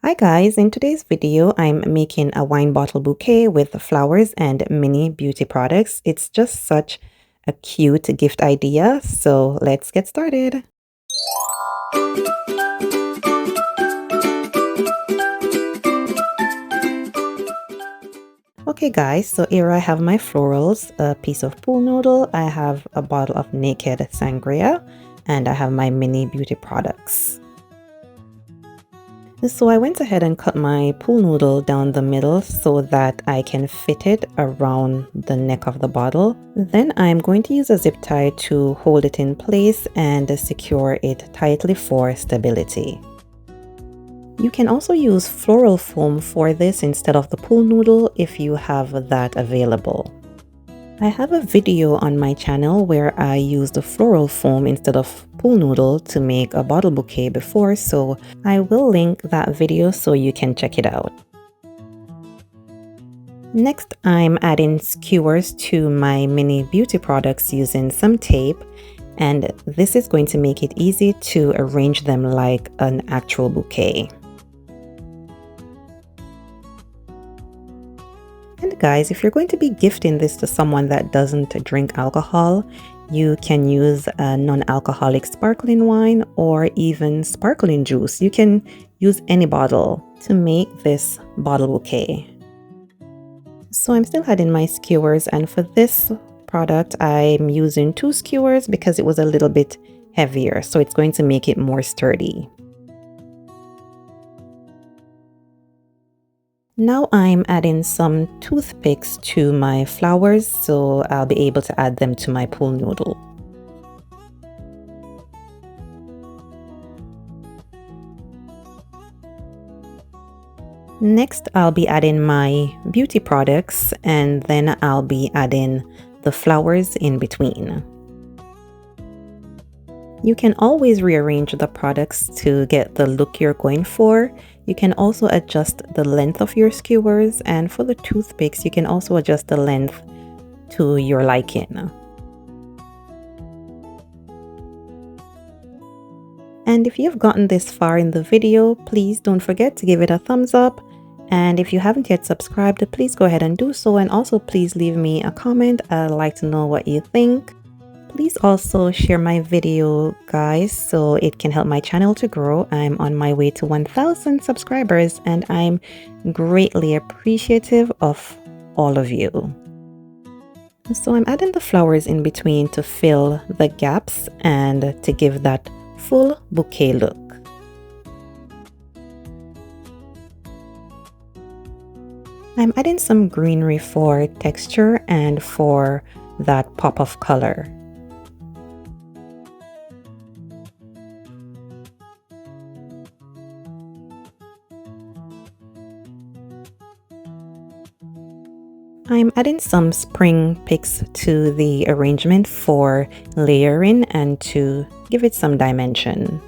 Hi guys, in today's video, I'm making a wine bottle bouquet with flowers and mini beauty products. It's just such a cute gift idea, so let's get started. Okay guys, so here I have my florals, a piece of pool noodle, I have a bottle of naked sangria, and I have my mini beauty products. So I went ahead and cut my pool noodle down the middle so that I can fit it around the neck of the bottle. Then I'm going to use a zip tie to hold it in place and secure it tightly for stability. You can also use floral foam for this instead of the pool noodle if you have that available. I have a video on my channel where I used the floral foam instead of pool noodle to make a bottle bouquet before, so I will link that video so you can check it out. Next, I'm adding skewers to my mini beauty products using some tape, and this is going to make it easy to arrange them like an actual bouquet. And guys, if you're going to be gifting this to someone that doesn't drink alcohol, you can use a non-alcoholic sparkling wine or even sparkling juice. You can use any bottle to make this bottle bouquet. So I'm still adding my skewers, and for this product I'm using 2 skewers because it was a little bit heavier, so it's going to make it more sturdy. Now I'm adding some toothpicks to my flowers, so I'll be able to add them to my pool noodle. Next, I'll be adding my beauty products, and then I'll be adding the flowers in between. You can always rearrange the products to get the look you're going for. You can also adjust the length of your skewers, and for the toothpicks, you can also adjust the length to your liking. And if you've gotten this far in the video, please don't forget to give it a thumbs up. And if you haven't yet subscribed, please go ahead and do so. And also please leave me a comment. I'd like to know what you think. Please also share my video, guys, so it can help my channel to grow. I'm on my way to 1,000 subscribers, and I'm greatly appreciative of all of you. So I'm adding the flowers in between to fill the gaps and to give that full bouquet look. I'm adding some greenery for texture and for that pop of color. I'm adding some spring picks to the arrangement for layering and to give it some dimension.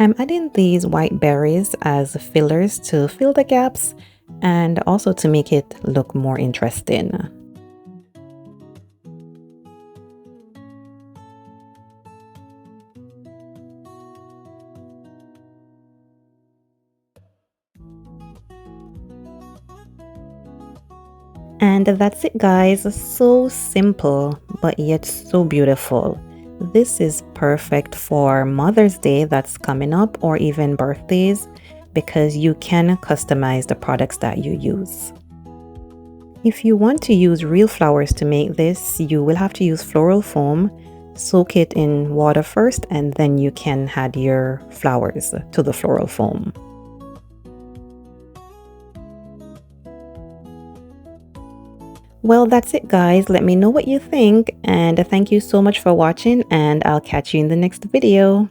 I'm adding these white berries as fillers to fill the gaps and also to make it look more interesting. And that's it, guys. So simple, but yet so beautiful. This is perfect for Mother's Day that's coming up, or even birthdays, because you can customize the products that you use. If you want to use real flowers to make this, you will have to use floral foam, soak it in water first, and then you can add your flowers to the floral foam. Well, that's it, guys. Let me know what you think, and thank you so much for watching, and I'll catch you in the next video.